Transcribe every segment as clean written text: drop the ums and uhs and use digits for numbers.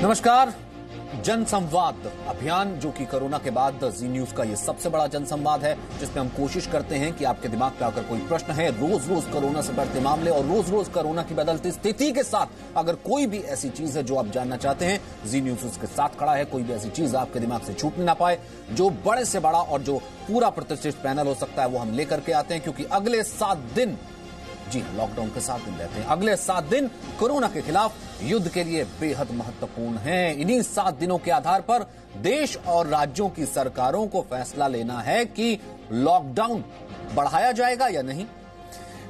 नमस्कार। जनसंवाद अभियान जो कि कोरोना के बाद जी न्यूज का ये सबसे बड़ा जनसंवाद है, जिसमें हम कोशिश करते हैं कि आपके दिमाग में अगर कोई प्रश्न है, रोज रोज कोरोना से बढ़ते मामले और रोज रोज कोरोना की बदलती स्थिति के साथ अगर कोई भी ऐसी चीज है जो आप जानना चाहते हैं, जी न्यूज उसके साथ खड़ा है। कोई भी ऐसी चीज आपके दिमाग से छूटने ना पाए, जो बड़े से बड़ा और जो पूरा प्रतिष्ठित पैनल हो सकता है वो हम लेकर के आते हैं, क्योंकि अगले 7 दिन, जी लॉकडाउन के 7 दिन रहते हैं, अगले 7 दिन कोरोना के खिलाफ युद्ध के लिए बेहद महत्वपूर्ण हैं। इन्हीं 7 दिनों के आधार पर देश और राज्यों की सरकारों को फैसला लेना है कि लॉकडाउन बढ़ाया जाएगा या नहीं।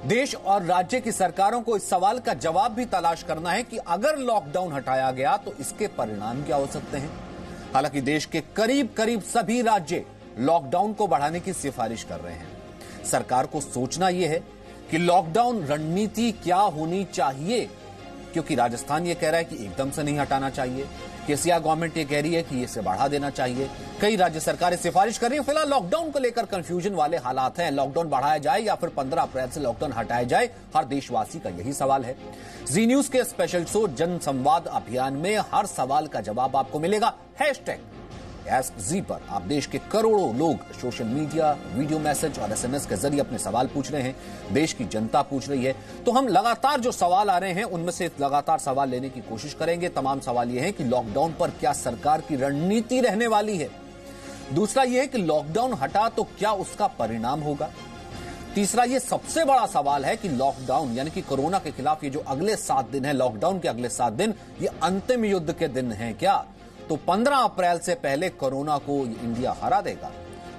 देश और राज्य की सरकारों को इस सवाल का जवाब भी तलाश करना है कि अगर लॉकडाउन हटाया गया तो इसके परिणाम क्या हो सकते हैं। हालांकि देश के करीब करीब सभी राज्य लॉकडाउन को बढ़ाने की सिफारिश कर रहे हैं। सरकार को सोचना यह है कि लॉकडाउन रणनीति क्या होनी चाहिए, क्योंकि राजस्थान ये कह रहा है कि एकदम से नहीं हटाना चाहिए, केसीआर गवर्नमेंट ये कह रही है कि इसे बढ़ा देना चाहिए, कई राज्य सरकारें सिफारिश कर रही हैं। फिलहाल लॉकडाउन को लेकर कंफ्यूजन वाले हालात हैं। लॉकडाउन बढ़ाया जाए या फिर 15 अप्रैल से लॉकडाउन हटाया जाए, हर देशवासी का यही सवाल है। जी न्यूज के स्पेशल शो जनसंवाद अभियान में हर सवाल का जवाब आपको मिलेगा। #AskZ पर आप देश के करोड़ों लोग सोशल मीडिया, वीडियो मैसेज और SMS के जरिए अपने सवाल पूछ रहे हैं, देश की जनता पूछ रही है। तो हम लगातार जो सवाल आ रहे हैं उनमें से लगातार सवाल लेने की कोशिश करेंगे। तमाम सवाल यह है कि लॉकडाउन पर क्या सरकार की रणनीति रहने वाली है। दूसरा यह है कि लॉकडाउन हटा तो क्या उसका परिणाम होगा। तीसरा यह सबसे बड़ा सवाल है कि लॉकडाउन यानी कि कोरोना के खिलाफ ये जो अगले 7 दिन है, लॉकडाउन के अगले 7 दिन, ये अंतिम युद्ध के दिन है क्या। तो 15 अप्रैल से पहले कोरोना को इंडिया हरा देगा,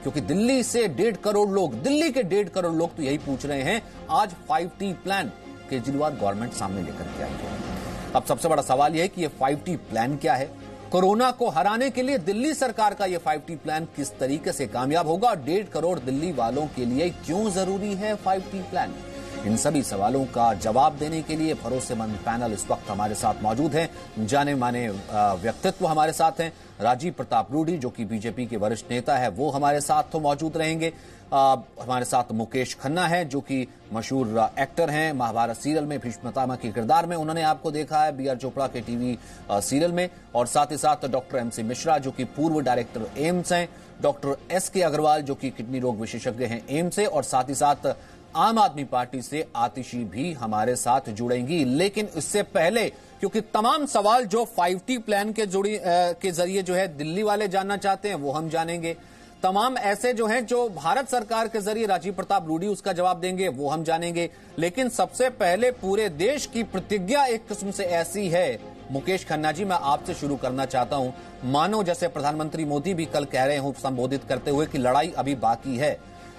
क्योंकि दिल्ली से 1.5 करोड़ लोग, दिल्ली के 1.5 करोड़ लोग तो यही पूछ रहे हैं। आज 5T प्लान केजरीवाल गवर्नमेंट सामने लेकर के आएंगे। अब सबसे बड़ा सवाल यह है कि यह 5T प्लान क्या है। कोरोना को हराने के लिए दिल्ली सरकार का यह 5T प्लान किस तरीके से कामयाब होगा और 1.5 करोड़ दिल्ली वालों के लिए क्यों जरूरी है 5T प्लान। इन सभी सवालों का जवाब देने के लिए भरोसेमंद पैनल इस वक्त हमारे साथ मौजूद हैं। जाने माने व्यक्तित्व हमारे साथ हैं। राजीव प्रताप रूडी जो कि बीजेपी के वरिष्ठ नेता है, वो हमारे साथ तो मौजूद रहेंगे। हमारे साथ मुकेश खन्ना है जो कि मशहूर एक्टर हैं, महाभारत सीरियल में भीष्म पितामह के किरदार में उन्होंने आपको देखा है, BR चोपड़ा के टीवी सीरियल में। और साथ ही साथ डॉक्टर MC मिश्रा जो कि पूर्व डायरेक्टर एम्स हैं, डॉक्टर SK अग्रवाल जो कि किडनी रोग विशेषज्ञ हैं एम्स से, और साथ ही साथ आम आदमी पार्टी से आतिशी भी हमारे साथ जुड़ेंगी। लेकिन इससे पहले, क्योंकि तमाम सवाल जो 5T प्लान के जरिए जो है दिल्ली वाले जानना चाहते हैं वो हम जानेंगे, तमाम ऐसे जो हैं जो भारत सरकार के जरिए राजीव प्रताप रूडी उसका जवाब देंगे वो हम जानेंगे। लेकिन सबसे पहले पूरे देश की प्रतिज्ञा एक किस्म से ऐसी है। मुकेश खन्ना जी, मैं आपसे शुरू करना चाहता हूं। मानो जैसे प्रधानमंत्री मोदी भी कल कह रहे हो संबोधित करते हुए कि लड़ाई अभी बाकी है,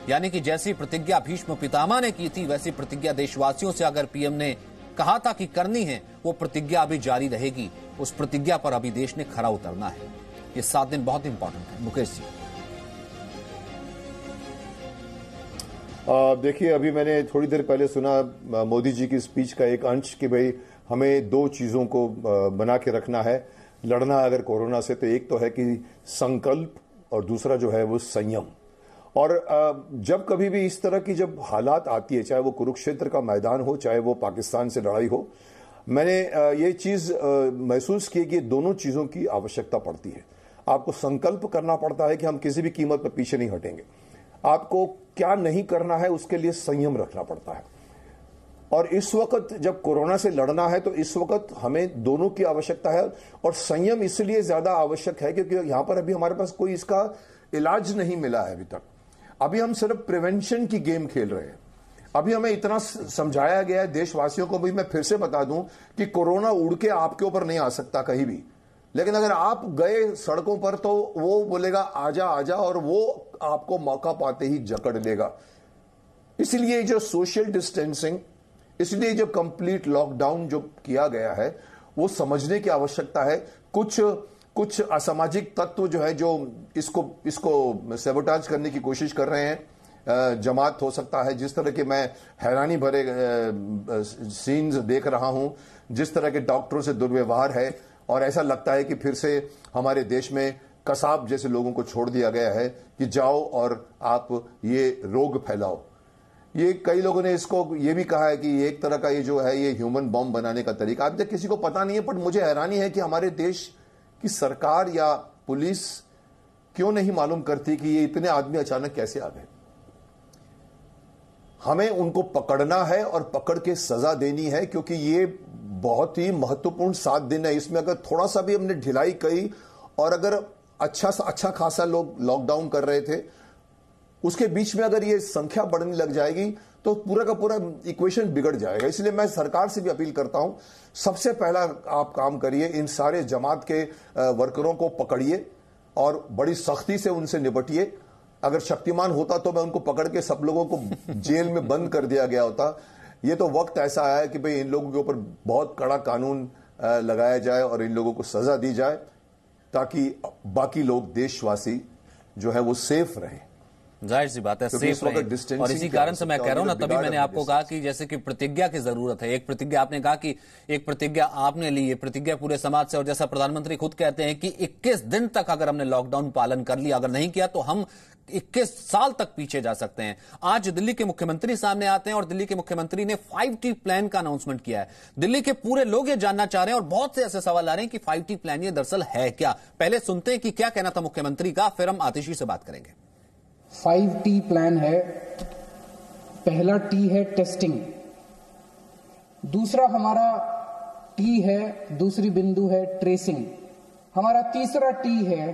यानी कि जैसी प्रतिज्ञा भीष्म पितामह ने की थी वैसी प्रतिज्ञा देशवासियों से अगर PM ने कहा था कि करनी है, वो प्रतिज्ञा अभी जारी रहेगी। उस प्रतिज्ञा पर अभी देश ने खरा उतरना है। ये 7 दिन बहुत इंपॉर्टेंट है। मुकेश जी, देखिए, अभी मैंने थोड़ी देर पहले सुना मोदी जी की स्पीच का एक अंश कि भाई हमें 2 चीजों को बना के रखना है लड़ना अगर कोरोना से, तो एक तो है कि संकल्प और दूसरा जो है वो संयम। और जब कभी भी इस तरह की जब हालात आती है, चाहे वो कुरुक्षेत्र का मैदान हो, चाहे वो पाकिस्तान से लड़ाई हो, मैंने ये चीज महसूस की कि दोनों चीजों की आवश्यकता पड़ती है। आपको संकल्प करना पड़ता है कि हम किसी भी कीमत पर पीछे नहीं हटेंगे। आपको क्या नहीं करना है उसके लिए संयम रखना पड़ता है। और इस वक्त जब कोरोना से लड़ना है तो इस वक्त हमें दोनों की आवश्यकता है। और संयम इसलिए ज्यादा आवश्यक है क्योंकि यहां पर अभी हमारे पास कोई इसका इलाज नहीं मिला है अभी तक। अभी हम सिर्फ प्रिवेंशन की गेम खेल रहे हैं। अभी हमें इतना समझाया गया है देशवासियों को भी, मैं फिर से बता दूं कि कोरोना उड़ के आपके ऊपर नहीं आ सकता कहीं भी, लेकिन अगर आप गए सड़कों पर तो वो बोलेगा आजा आजा, और वो आपको मौका पाते ही जकड़ लेगा। इसलिए जो सोशल डिस्टेंसिंग, इसलिए जो कंप्लीट लॉकडाउन जो किया गया है वो समझने की आवश्यकता है। कुछ असामाजिक तत्व जो है जो इसको सेबोटाज करने की कोशिश कर रहे हैं। जमात हो सकता है, जिस तरह के मैं हैरानी भरे सीन्स देख रहा हूं, जिस तरह के डॉक्टरों से दुर्व्यवहार है, और ऐसा लगता है कि फिर से हमारे देश में कसाब जैसे लोगों को छोड़ दिया गया है कि जाओ और आप ये रोग फैलाओ। ये कई लोगों ने इसको ये भी कहा है कि एक तरह का ये जो है ये ह्यूमन बॉम्ब बनाने का तरीका। अब तक किसी को पता नहीं है, पर मुझे हैरानी है कि हमारे देश कि सरकार या पुलिस क्यों नहीं मालूम करती कि ये इतने आदमी अचानक कैसे आ गए। हमें उनको पकड़ना है और पकड़ के सजा देनी है, क्योंकि ये बहुत ही महत्वपूर्ण 7 दिन है। इसमें अगर थोड़ा सा भी हमने ढिलाई की और अगर अच्छा खासा लोग लॉकडाउन कर रहे थे, उसके बीच में अगर ये संख्या बढ़ने लग जाएगी तो पूरा का पूरा इक्वेशन बिगड़ जाएगा। इसलिए मैं सरकार से भी अपील करता हूं, सबसे पहला आप काम करिए, इन सारे जमात के वर्करों को पकड़िए और बड़ी सख्ती से उनसे निपटिए। अगर शक्तिमान होता तो मैं उनको पकड़ के सब लोगों को जेल में बंद कर दिया गया होता। ये तो वक्त ऐसा आया है कि भाई इन लोगों के ऊपर बहुत कड़ा कानून लगाया जाए और इन लोगों को सजा दी जाए, ताकि बाकी लोग, देशवासी जो है वो सेफ रहे। जाहिर सी बात है, सेफ रहे। और इसी कारण से मैं कह रहा हूं ना, तभी मैंने आपको कहा कि जैसे कि प्रतिज्ञा की जरूरत है। एक प्रतिज्ञा आपने कहा कि एक प्रतिज्ञा आपने ली, ये प्रतिज्ञा पूरे समाज से, और जैसा प्रधानमंत्री खुद कहते हैं कि 21 दिन तक अगर हमने लॉकडाउन पालन कर लिया, अगर नहीं किया तो हम 21 साल तक पीछे जा सकते हैं। आज दिल्ली के मुख्यमंत्री सामने आते हैं और दिल्ली के मुख्यमंत्री ने 5T प्लान का अनाउंसमेंट किया है। दिल्ली के पूरे लोग ये जानना चाह रहे हैं और बहुत से ऐसे सवाल आ रहे हैं कि 5T प्लान ये दरअसल है क्या। पहले सुनते हैं कि क्या कहना था मुख्यमंत्री का, फिर हम आतिशी से बात करेंगे। 5T प्लान है। पहला टी है टेस्टिंग, दूसरा हमारा टी है, दूसरी बिंदु है ट्रेसिंग, हमारा तीसरा टी है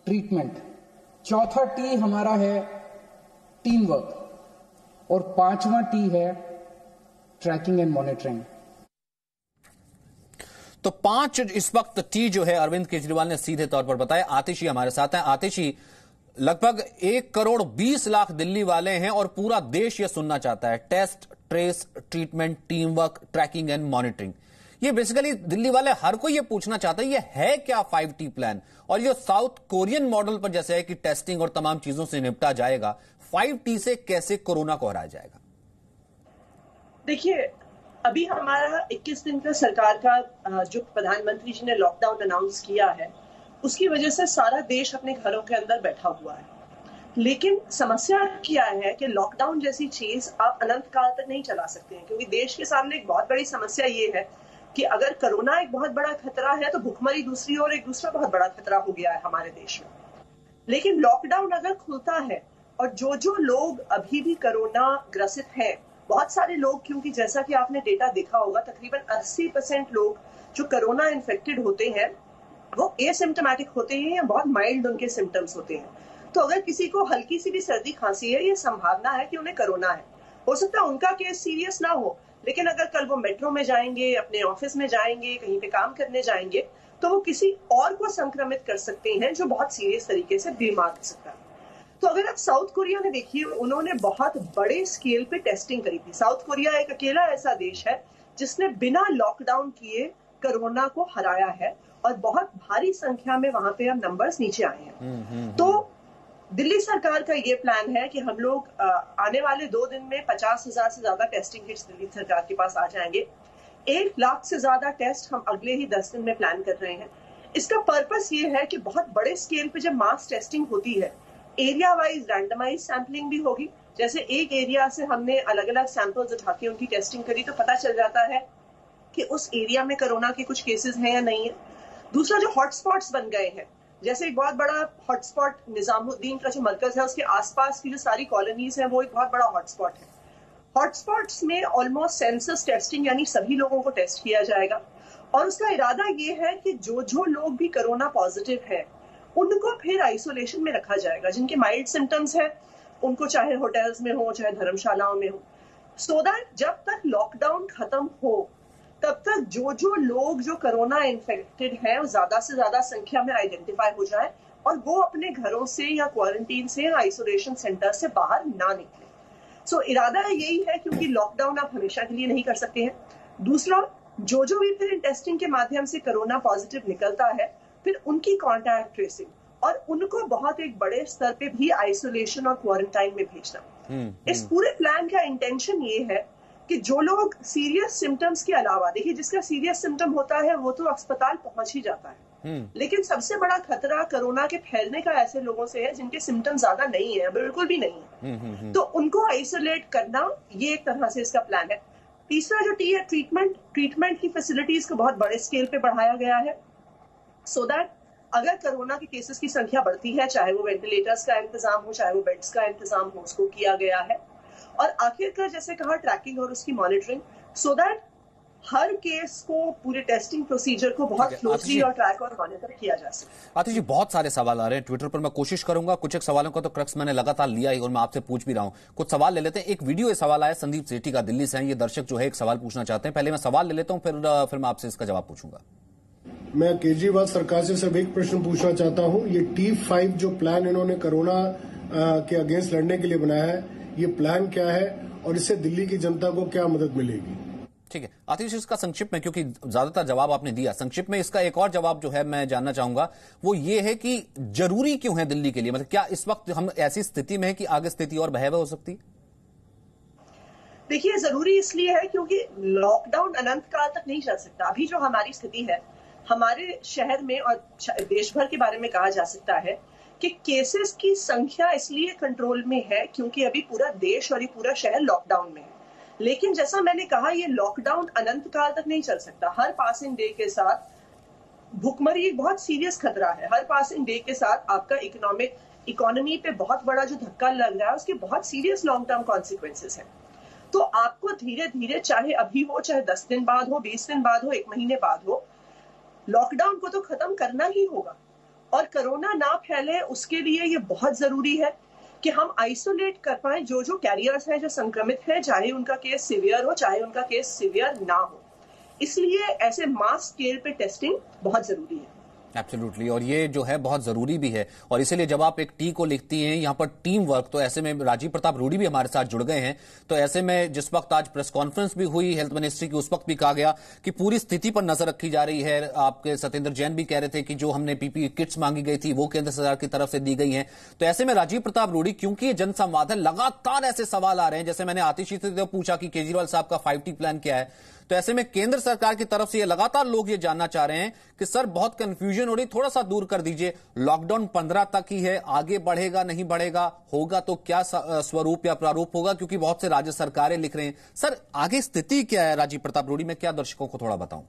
ट्रीटमेंट, चौथा टी हमारा है टीम वर्क और 5वां टी है ट्रैकिंग एंड मॉनिटरिंग। तो 5 इस वक्त टी जो है अरविंद केजरीवाल ने सीधे तौर पर बताया। आतिशी हमारे साथ हैं। आतिशी, लगभग 1,20,00,000 दिल्ली वाले हैं और पूरा देश यह सुनना चाहता है, test, trace, treatment, team work, tracking and monitoring. ये बेसिकली दिल्ली वाले हर कोई ये पूछना चाहता है, ये है क्या 5T प्लान? और ये साउथ कोरियन मॉडल पर जैसे है कि टेस्टिंग और तमाम चीजों से निपटा जाएगा, 5T से कैसे कोरोना को हराया जाएगा? देखिए, अभी हमारा 21 दिन का सरकार का जो प्रधानमंत्री जी ने लॉकडाउन अनाउंस किया है, उसकी वजह से सारा देश अपने घरों के अंदर बैठा हुआ है। लेकिन समस्या क्या है कि लॉकडाउन जैसी चीज आप अनंत काल तक नहीं चला सकते हैं, क्योंकि देश के सामने एक बहुत बड़ी समस्या ये है कि अगर कोरोना एक बहुत बड़ा खतरा है तो भुखमरी दूसरी और एक दूसरा बहुत बड़ा खतरा हो गया है हमारे देश में। लेकिन लॉकडाउन अगर खुलता है और जो लोग अभी भी कोरोना ग्रसित हैं, बहुत सारे लोग, क्योंकि जैसा कि आपने डेटा देखा होगा, तकरीबन 80% लोग जो कोरोना इन्फेक्टेड होते हैं वो एसिम्प्टोमेटिक होते हैं या बहुत माइल्ड उनके सिम्टम्स होते हैं। तो अगर किसी को हल्की सी भी सर्दी खांसी है, ये संभावना है कि उन्हें कोरोना है। हो सकता है उनका केस सीरियस ना हो, लेकिन अगर कल वो मेट्रो में जाएंगे, अपने ऑफिस में जाएंगे, कहीं पे काम करने जाएंगे, तो वो किसी और को संक्रमित कर सकते हैं जो बहुत सीरियस तरीके से बीमार हो सकता है। तो अगर आप साउथ कोरिया में देखिए, उन्होंने बहुत बड़े स्केल पे टेस्टिंग करी थी। साउथ कोरिया एक अकेला ऐसा देश है जिसने बिना लॉकडाउन किए कोरोना को हराया है और बहुत भारी संख्या में वहां पे अब नंबर्स नीचे आए हैं। तो दिल्ली सरकार का ये प्लान है कि हम लोग आने वाले 2 दिन में 50,000 से ज्यादा टेस्टिंग किट्स दिल्ली सरकार के पास आ जाएंगे। 1 लाख से ज्यादा टेस्ट हम अगले ही 10 दिन में प्लान कर रहे हैं। इसका पर्पस ये है कि बहुत बड़े स्केल पे जब मास टेस्टिंग होती है, एरिया वाइज रैंडमाइज सैंपलिंग भी होगी। जैसे एक एरिया से हमने अलग अलग सैंपल्स उठा के उनकी टेस्टिंग करी तो पता चल जाता है कि उस एरिया में कोरोना के कुछ केसेस हैं या नहीं है। दूसरा, जो हॉटस्पॉट्स बन गए हैं, जैसे एक बहुत बड़ा हॉटस्पॉट निजामुद्दीन का जो मरकज है, उसके आसपास की जो सारी कॉलोनीज है, वो एक बहुत बड़ा हॉटस्पॉट है। हॉटस्पॉट्स में ऑलमोस्ट सेंसस टेस्टिंग, यानी सभी लोगों को टेस्ट किया जाएगा और उसका इरादा ये है कि जो लोग भी कोरोना पॉजिटिव है उनको फिर आइसोलेशन में रखा जाएगा। जिनके माइल्ड सिम्टम्स है उनको चाहे होटल्स में हो चाहे धर्मशालाओं में हो, सो दैट जब तक लॉकडाउन खत्म हो तब तक जो लोग जो कोरोना इन्फेक्टेड है वो ज्यादा से ज्यादा संख्या में आइडेंटिफाई हो जाए और वो अपने घरों से या क्वारंटीन से या आइसोलेशन सेंटर से बाहर ना निकले। सो इरादा यही है, क्योंकि लॉकडाउन आप हमेशा के लिए नहीं कर सकते हैं। दूसरा, जो भी फिर टेस्टिंग के माध्यम से कोरोना पॉजिटिव निकलता है, फिर उनकी कॉन्टैक्ट ट्रेसिंग और उनको बहुत एक बड़े स्तर पे भी आइसोलेशन और क्वारंटाइन में भेजना। इस पूरे प्लान का इंटेंशन ये है कि जो लोग सीरियस सिम्टम्स के अलावा, देखिए जिसका सीरियस सिम्टम होता है वो तो अस्पताल पहुंच ही जाता है, लेकिन सबसे बड़ा खतरा कोरोना के फैलने का ऐसे लोगों से है जिनके सिम्टम ज्यादा नहीं है, बिल्कुल भी नहीं है। तो उनको आइसोलेट करना, ये एक तरह से इसका प्लान है। तीसरा जो टी है ट्रीटमेंट की फैसिलिटीज को बहुत बड़े स्केल पे बढ़ाया गया है। सो दैट अगर कोरोना के केसेस की संख्या बढ़ती है, चाहे वो वेंटिलेटर्स का इंतजाम हो, चाहे वो बेड्स का इंतजाम हो, उसको किया गया है। और आखिरकार जैसे कहा, ट्रैकिंग और उसकी monitoring, so that her case को, पूरे टेस्टिंग प्रोसीजर को बहुत क्लोजली और ट्रैक और मॉनिटर किया जा सके। आतिश जी, बहुत सारे सवाल आ रहे हैं ट्विटर पर, मैं कोशिश करूंगा, कुछ एक सवालों का तो क्रक्स मैंने लगातार लिया ही और मैं आपसे पूछ भी रहा हूं। कुछ सवाल ले लेते हैं। एक वीडियो सवाल आया संदीप सेठी का, दिल्ली से है ये दर्शक, जो है एक सवाल पूछना चाहते हैं। पहले मैं सवाल ले लेता हूं, फिर मैं आपसे इसका जवाब पूछूंगा। मैं केजरीवाल सरकार से सिर्फ एक प्रश्न पूछना चाहता हूं, ये T5 जो प्लान इन्होंने कोरोना के अगेंस्ट लड़ने के लिए बनाया है, ये प्लान क्या है और इससे दिल्ली की जनता को क्या मदद मिलेगी? ठीक है आतिश, इसका संक्षिप्त में, क्योंकि ज्यादातर जवाब आपने दिया, संक्षिप्त में इसका एक और जवाब जो है मैं जानना चाहूंगा, वो ये है कि जरूरी क्यों है दिल्ली के लिए, मतलब क्या इस वक्त हम ऐसी स्थिति में है कि आगे स्थिति और भयावह हो सकती है? देखिए, जरूरी इसलिए है क्योंकि लॉकडाउन अनंत काल तक नहीं चल सकता। अभी जो हमारी स्थिति है, हमारे शहर में और देश भर के बारे में कहा जा सकता है कि केसेस की संख्या इसलिए कंट्रोल में है क्योंकि अभी पूरा देश और ये पूरा शहर लॉकडाउन में है। लेकिन जैसा मैंने कहा, ये लॉकडाउन अनंत काल तक नहीं चल सकता। हर पासिंग डे के साथ भुखमरी एक बहुत सीरियस खतरा है। हर पासिंग डे के साथ आपका इकोनॉमी पे बहुत बड़ा जो धक्का लग रहा है, उसके बहुत सीरियस लॉन्ग टर्म कॉन्सिक्वेंसेस हैं। तो आपको धीरे धीरे, चाहे अभी हो, चाहे 10 दिन बाद हो, 20 दिन बाद हो, 1 महीने बाद हो, लॉकडाउन को तो खत्म करना ही होगा। और कोरोना ना फैले उसके लिए ये बहुत जरूरी है कि हम आइसोलेट कर पाए जो कैरियर्स हैं, जो संक्रमित हैं, चाहे उनका केस सीवियर हो, चाहे उनका केस सीवियर ना हो। इसलिए ऐसे मास स्केल पे टेस्टिंग बहुत जरूरी है। एब्सोल्युटली, और ये जो है बहुत जरूरी भी है। और इसीलिए जब आप एक टी को लिखती हैं यहां पर टीम वर्क, तो ऐसे में राजीव प्रताप रूडी भी हमारे साथ जुड़ गए हैं। तो ऐसे में जिस वक्त आज प्रेस कॉन्फ्रेंस भी हुई हेल्थ मिनिस्ट्री की, उस वक्त भी कहा गया कि पूरी स्थिति पर नजर रखी जा रही है। आपके सत्येंद्र जैन भी कह रहे थे कि जो हमने पीपीई किट्स मांगी गई थी वो केंद्र सरकार की तरफ से दी गई हैं। तो ऐसे में राजीव प्रताप रूडी, क्योंकि ये जनसंवाद है, लगातार ऐसे सवाल आ रहे हैं, जैसे मैंने आतिश से पूछा कि केजरीवाल साहब का 5T प्लान क्या है, तो ऐसे में केंद्र सरकार की तरफ से ये लगातार लोग ये जानना चाह रहे हैं कि सर बहुत कंफ्यूजन हो रही, थोड़ा सा दूर कर दीजिए, लॉकडाउन 15 तक ही है, आगे बढ़ेगा नहीं बढ़ेगा, होगा तो क्या स्वरूप या प्रारूप होगा, क्योंकि बहुत से राज्य सरकारें लिख रहे हैं। सर आगे स्थिति क्या है राजीव प्रताप रूडी में, क्या दर्शकों को थोड़ा बताऊं?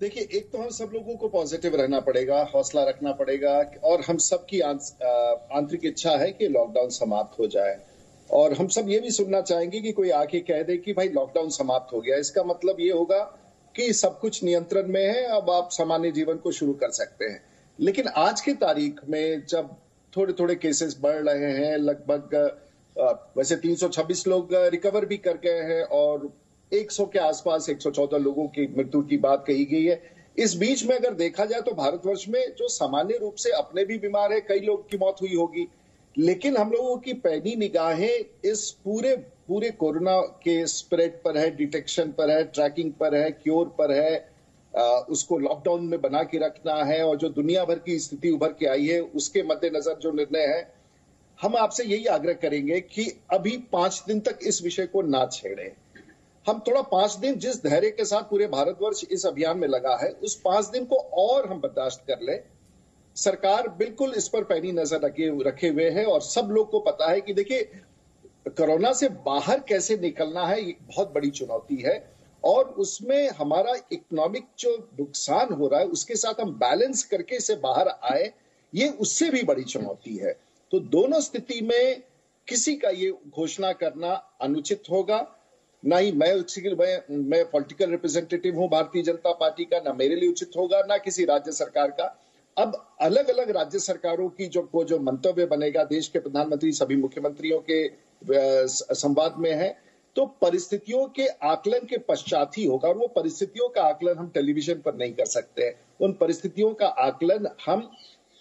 देखिए, एक तो हम सब लोगों को पॉजिटिव रहना पड़ेगा, हौसला रखना पड़ेगा, और हम सबकी आंतरिक इच्छा है कि लॉकडाउन समाप्त हो जाए। और हम सब ये भी सुनना चाहेंगे कि कोई आके कह दे कि भाई लॉकडाउन समाप्त हो गया, इसका मतलब ये होगा कि सब कुछ नियंत्रण में है, अब आप सामान्य जीवन को शुरू कर सकते हैं। लेकिन आज की तारीख में जब थोड़े थोड़े केसेस बढ़ रहे हैं, लगभग वैसे 326 लोग रिकवर भी कर गए हैं और 100 के आसपास 114 लोगों की मृत्यु की बात कही गई है। इस बीच में अगर देखा जाए तो भारतवर्ष में जो सामान्य रूप से अपने भी बीमार है, कई लोग की मौत हुई होगी, लेकिन हम लोगों की पैनी निगाहें इस पूरे कोरोना के स्प्रेड पर है, डिटेक्शन पर है, ट्रैकिंग पर है, क्योर पर है, उसको लॉकडाउन में बना के रखना है, और जो दुनिया भर की स्थिति उभर के आई है उसके मद्देनजर जो निर्णय है, हम आपसे यही आग्रह करेंगे कि अभी 5 दिन तक इस विषय को ना छेड़ें। हम थोड़ा 5 दिन जिस धैर्य के साथ पूरे भारतवर्ष इस अभियान में लगा है, उस 5 दिन को और हम बर्दाश्त कर लें। सरकार बिल्कुल इस पर पैनी नजर रखे हुए है और सब लोग को पता है कि देखिए, कोरोना से बाहर कैसे निकलना है ये बहुत बड़ी चुनौती है, और उसमें हमारा इकोनॉमिक जो नुकसान हो रहा है उसके साथ हम बैलेंस करके इसे बाहर आए, ये उससे भी बड़ी चुनौती है। तो दोनों स्थिति में किसी का ये घोषणा करना अनुचित होगा। ना ही मैं पॉलिटिकल रिप्रेजेंटेटिव हूं भारतीय जनता पार्टी का, ना मेरे लिए उचित होगा, ना किसी राज्य सरकार का। अब अलग अलग राज्य सरकारों की जो मंतव्य बनेगा, देश के प्रधानमंत्री सभी मुख्यमंत्रियों के संवाद में है, तो परिस्थितियों के आकलन के पश्चात ही होगा, और वो परिस्थितियों का आकलन हम टेलीविजन पर नहीं कर सकते हैं। उन परिस्थितियों का आकलन हम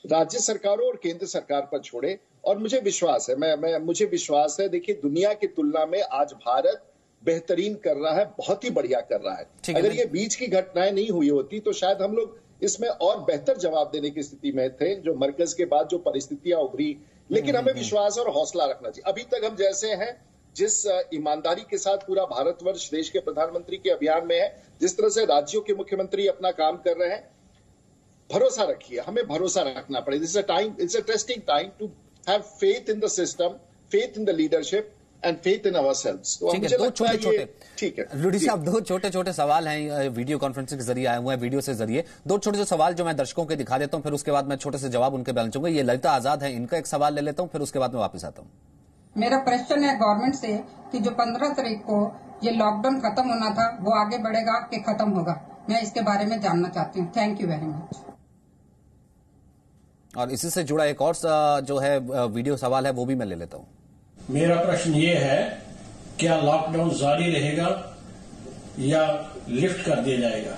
राज्य सरकारों और केंद्र सरकार पर छोड़े। और मुझे विश्वास है, मुझे विश्वास है, देखिए दुनिया की तुलना में आज भारत बेहतरीन कर रहा है, बहुत ही बढ़िया कर रहा है। अगर ये बीच की घटनाएं नहीं हुई होती तो शायद हम लोग इसमें और बेहतर जवाब देने की स्थिति में थे, जो मरकज के बाद जो परिस्थितियां उभरी। लेकिन हमें विश्वास और हौसला रखना चाहिए। अभी तक हम जैसे हैं, जिस ईमानदारी के साथ पूरा भारतवर्ष देश के प्रधानमंत्री के अभियान में है, जिस तरह से राज्यों के मुख्यमंत्री अपना काम कर रहे हैं, भरोसा रखिए, हमें भरोसा रखना पड़ेगा। It's a testing time to have faith in the system, faith in the leadership, and faith in ourselves. तो ठीक है, दो छोटे-छोटे, ठीक है रूडी साहब, दो छोटे-छोटे सवाल हैं, वीडियो कॉन्फ्रेंसिंग के जरिए आए हुए हैं, वीडियो से जरिए दो छोटे सवाल जो मैं दर्शकों के दिखा देता हूं, फिर उसके बाद मैं छोटे से जवाब उनके बैलेंस होंगे। ये ललिता आजाद है, इनका एक सवाल ले लेता हूं, फिर उसके बाद मैं वापस आता हूं। मेरा प्रश्न है गवर्नमेंट से कि जो 15 तारीख को ये लॉकडाउन खत्म होना था वो आगे बढ़ेगा कि खत्म होगा, मैं इसके बारे में जानना चाहती हूँ। Thank you very much. और इसी से जुड़ा एक और जो है वीडियो सवाल है वो भी मैं ले लेता हूँ। मेरा प्रश्न ये है, क्या लॉकडाउन जारी रहेगा या लिफ्ट कर दिया जाएगा?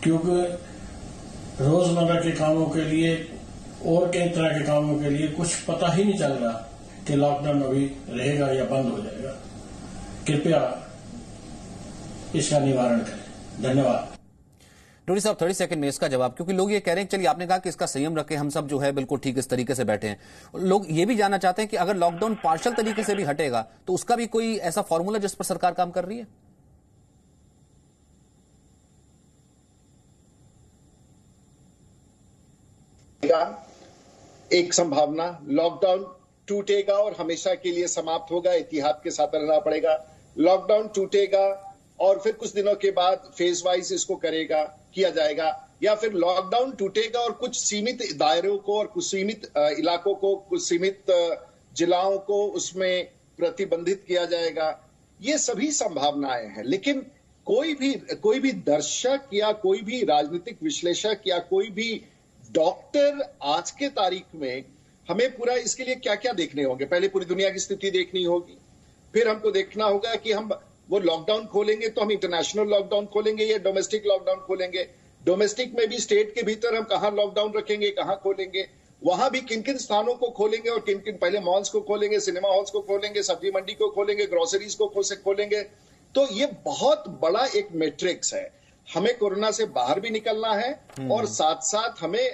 क्योंकि रोजमर्रा के कामों के लिए और कई तरह के कामों के लिए कुछ पता ही नहीं चल रहा कि लॉकडाउन अभी रहेगा या बंद हो जाएगा। कृपया इसका निवारण करें। धन्यवाद। डोरी साहब 30 सेकंड में इसका जवाब, क्योंकि लोग ये कह रहे हैं, चलिए आपने कहा कि इसका संयम रखें, हम सब जो है बिल्कुल ठीक इस तरीके से बैठे हैं। लोग ये भी जानना चाहते हैं कि अगर लॉकडाउन पार्शियल तरीके से भी हटेगा तो उसका भी कोई ऐसा फॉर्मूला जिस पर सरकार काम कर रही है? एक संभावना, लॉकडाउन टूटेगा और हमेशा के लिए समाप्त होगा, एहतियात के साथ रहना पड़ेगा। लॉकडाउन टूटेगा और फिर कुछ दिनों के बाद फेज वाइज इसको किया जाएगा, या फिर लॉकडाउन टूटेगा और कुछ सीमित दायरों को और कुछ सीमित इलाकों को, कुछ सीमित जिलाओं को उसमें प्रतिबंधित किया जाएगा। ये सभी संभावनाएं हैं, लेकिन कोई भी दर्शक या कोई भी राजनीतिक विश्लेषक या कोई भी डॉक्टर आज के तारीख में हमें पूरा इसके लिए क्या क्या देखने होंगे। पहले पूरी दुनिया की स्थिति देखनी होगी, फिर हमको देखना होगा कि हम वो लॉकडाउन खोलेंगे तो हम इंटरनेशनल लॉकडाउन खोलेंगे या डोमेस्टिक लॉकडाउन खोलेंगे। डोमेस्टिक में भी स्टेट के भीतर हम कहां लॉकडाउन रखेंगे, कहां खोलेंगे, वहां भी किन किन स्थानों को खोलेंगे और किन किन, पहले मॉल्स को खोलेंगे, सिनेमा हॉल्स को खोलेंगे, सब्जी मंडी को खोलेंगे, ग्रोसरीज को खोलेंगे। तो ये बहुत बड़ा एक मैट्रिक्स है। हमें कोरोना से बाहर भी निकलना है और साथ साथ हमें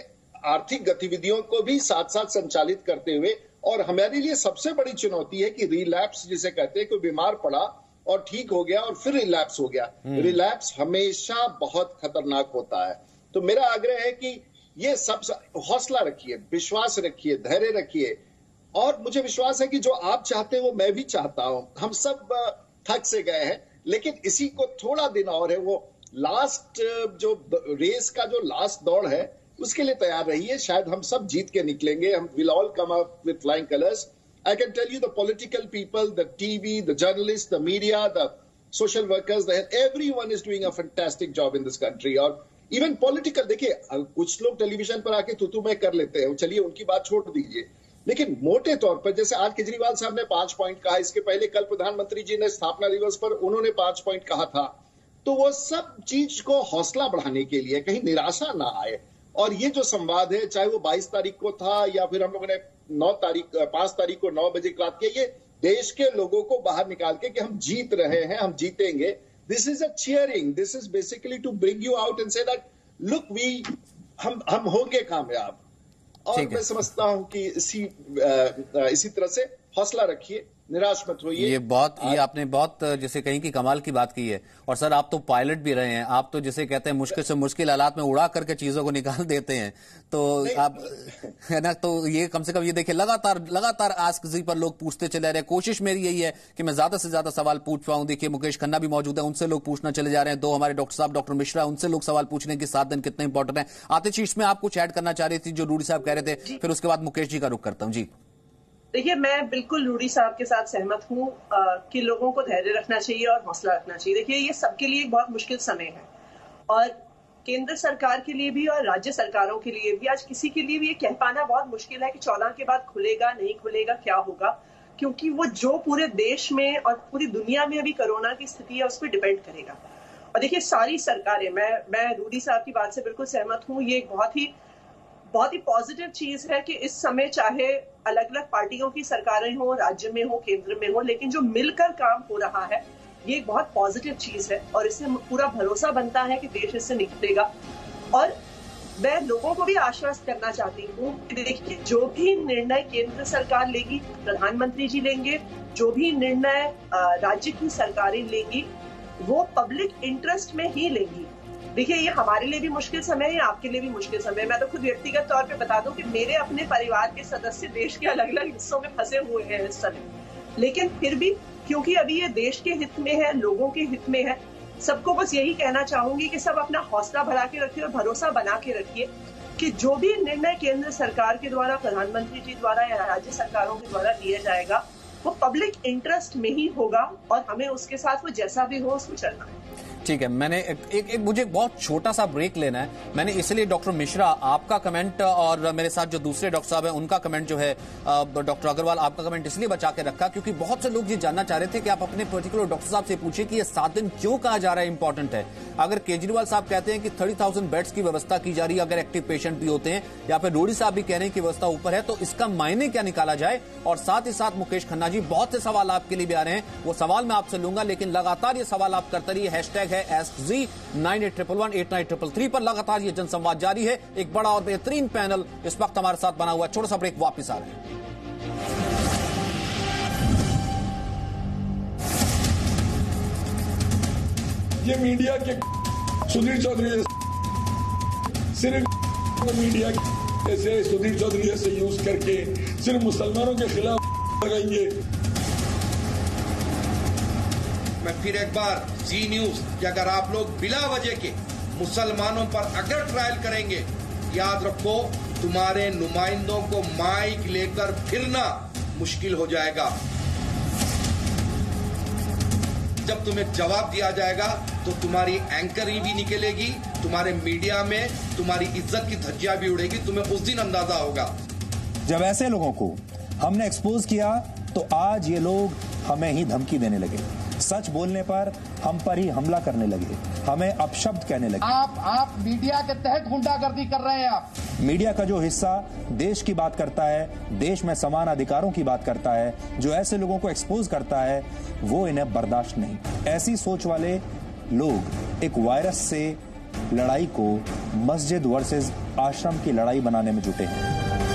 आर्थिक गतिविधियों को भी साथ साथ संचालित करते हुए, और हमारे लिए सबसे बड़ी चुनौती है कि रिलैप्स जिसे कहते हैं, कोई बीमार पड़ा और ठीक हो गया और फिर रिलैप्स हो गया। रिलैप्स हमेशा बहुत खतरनाक होता है। तो मेरा आग्रह है कि ये सब हौसला रखिए, विश्वास रखिए, धैर्य रखिए, और मुझे विश्वास है कि जो आप चाहते हैं वो मैं भी चाहता हूं। हम सब थक से गए हैं, लेकिन इसी को थोड़ा दिन और है, वो लास्ट जो रेस का जो लास्ट दौड़ है उसके लिए तैयार रहिए। शायद हम सब जीत के निकलेंगे। हम will all come up with flying colours. I can tell you the political people, the TV, the journalists, the media, the social workers, everyone is doing a fantastic job in this country. और even political, देखिए कुछ लोग television पर आके तू मैं कर लेते हैं, चलिए उनकी बात छोड़ दीजिए, लेकिन मोटे तौर पर जैसे आज केजरीवाल साहब ने 5 पॉइंट कहा, इसके पहले कल प्रधानमंत्री जी ने स्थापना दिवस पर उन्होंने 5 पॉइंट कहा था। तो वो सब चीज को हौसला बढ़ाने के लिए, कहीं निराशा ना आए। और ये जो संवाद है, चाहे वो 22 तारीख को था या फिर हम लोगों ने 5 तारीख को 9 बजे रात के, ये देश के लोगों को बाहर निकाल के कि हम जीत रहे हैं, हम जीतेंगे। This is a cheering, this is basically to bring you out and say that look हम होंगे कामयाब। और मैं समझता हूं कि इसी तरह से हौसला रखिए, निराश मत होइए। ये आपने बहुत जैसे कहीं की कमाल की बात की है। और सर आप तो पायलट भी रहे हैं, आप तो जिसे कहते हैं मुश्किल से मुश्किल हालात में उड़ा करके चीजों को निकाल देते हैं, तो आप है ना, तो ये कम से कम ये देखिए लगातार आस्क जी पर लोग पूछते चले रहे। कोशिश मेरी यही है कि मैं ज्यादा से ज्यादा सवाल पूछ पाऊं। देखिए मुकेश खन्ना भी मौजूद है, उनसे लोग पूछना चले जा रहे हैं। 2 हमारे डॉक्टर साहब, डॉक्टर मिश्रा, उनसे लोग सवाल पूछने की 7 दिन कितने इंपॉर्टेंट है। आतिश, में आप कुछ ऐड करना चाह रही थी जो रूडी साहब कह रहे थे, फिर उसके बाद मुकेश जी का रुख करता हूं। जी देखिए, मैं बिल्कुल रूडी साहब के साथ सहमत हूं कि लोगों को धैर्य रखना चाहिए और हौसला रखना चाहिए। देखिए, ये सबके लिए एक बहुत मुश्किल समय है, और केंद्र सरकार के लिए भी और राज्य सरकारों के लिए भी। आज किसी के लिए भी ये कह पाना बहुत मुश्किल है कि 14 के बाद खुलेगा नहीं खुलेगा, क्या होगा, क्योंकि वो जो पूरे देश में और पूरी दुनिया में अभी कोरोना की स्थिति है उस पर डिपेंड करेगा। और देखिए, सारी सरकारें, मैं रूडी साहब की बात से बिल्कुल सहमत हूँ। ये एक बहुत ही पॉजिटिव चीज है कि इस समय चाहे अलग अलग पार्टियों की सरकारें हो, राज्य में हो, केंद्र में हो, लेकिन जो मिलकर काम हो रहा है ये एक बहुत पॉजिटिव चीज है, और इससे पूरा भरोसा बनता है कि देश इससे निकलेगा। और मैं लोगों को भी आश्वस्त करना चाहती हूँ कि देखिए, जो भी निर्णय केंद्र सरकार लेगी, प्रधानमंत्री जी लेंगे, जो भी निर्णय राज्य की सरकारें लेंगी, वो पब्लिक इंटरेस्ट में ही लेंगी। देखिए, ये हमारे लिए भी मुश्किल समय है, आपके लिए भी मुश्किल समय है। मैं तो खुद व्यक्तिगत तौर पे बता दूं कि मेरे अपने परिवार के सदस्य देश के अलग अलग हिस्सों में फंसे हुए हैं इस समय। लेकिन फिर भी क्योंकि अभी ये देश के हित में है, लोगों के हित में है, सबको बस यही कहना चाहूंगी कि सब अपना हौसला बढ़ा के रखिए और भरोसा बना के रखिए कि जो भी निर्णय केंद्र सरकार के द्वारा, प्रधानमंत्री जी द्वारा या राज्य सरकारों के द्वारा लिया जाएगा वो पब्लिक इंटरेस्ट में ही होगा और हमें उसके साथ वो जैसा भी हो उसको चलना है। ठीक है, मैंने एक मुझे बहुत छोटा सा ब्रेक लेना है। मैंने इसलिए डॉक्टर मिश्रा आपका कमेंट और मेरे साथ जो दूसरे डॉक्टर साहब हैं उनका कमेंट जो है, डॉक्टर अग्रवाल आपका कमेंट इसलिए बचा के रखा क्योंकि बहुत से लोग ये जानना चाह रहे थे कि आप अपने पर्टिकुलर डॉक्टर साहब से पूछिए कि ये 7 दिन क्यों कहा जा रहा है, इंपॉर्टेंट है। अगर केजरीवाल साहब कहते हैं कि 30,000 बेड्स की व्यवस्था की जा रही है अगर एक्टिव पेशेंट भी होते हैं, या फिर रोडी साहब भी कह रहे हैं कि व्यवस्था ऊपर है, तो इसका मायने क्या निकाला जाए। और साथ ही साथ मुकेश खन्ना जी, बहुत से सवाल आपके लिए भी आ रहे हैं, वो सवाल मैं आपसे लूंगा, लेकिन लगातार ये सवाल आप करते रहिए। हैशटैग है AskZee 9811189333 पर लगातार ये जनसंवाद जारी है। एक बड़ा और बेहतरीन पैनल इस वक्त हमारे साथ बना हुआ है। छोटा सा ब्रेक, वापिस आ रहे हैं। ये मीडिया के सुधीर चौधरी सिर्फ मीडिया ऐसे सुधीर चौधरी जैसे यूज करके सिर्फ मुसलमानों के खिलाफ लगाएंगे। मैं फिर एक बार जी न्यूज कि अगर आप लोग बिला वजह के मुसलमानों पर अगर ट्रायल करेंगे, याद रखो तुम्हारे नुमाइंदों को माइक लेकर फिरना मुश्किल हो जाएगा। जब तुम्हें जवाब दिया जाएगा तो तुम्हारी एंकरी भी निकलेगी, तुम्हारे मीडिया में तुम्हारी इज्जत की धज्जियां भी उड़ेगी, तुम्हें उस दिन अंदाजा होगा। जब ऐसे लोगों को हमने एक्सपोज किया तो आज ये लोग हमें ही धमकी देने लगे, सच बोलने पर हम पर ही हमला करने लगे, हमें अपशब्द कहने लगे। आप मीडिया के तहत गुंडागर्दी कर रहे हैं। आप मीडिया का जो हिस्सा देश की बात करता है, देश में समान अधिकारों की बात करता है, जो ऐसे लोगों को एक्सपोज करता है, वो इन्हें बर्दाश्त नहीं। ऐसी सोच वाले लोग एक वायरस से लड़ाई को मस्जिद वर्सेस आश्रम की लड़ाई बनाने में जुटे हैं।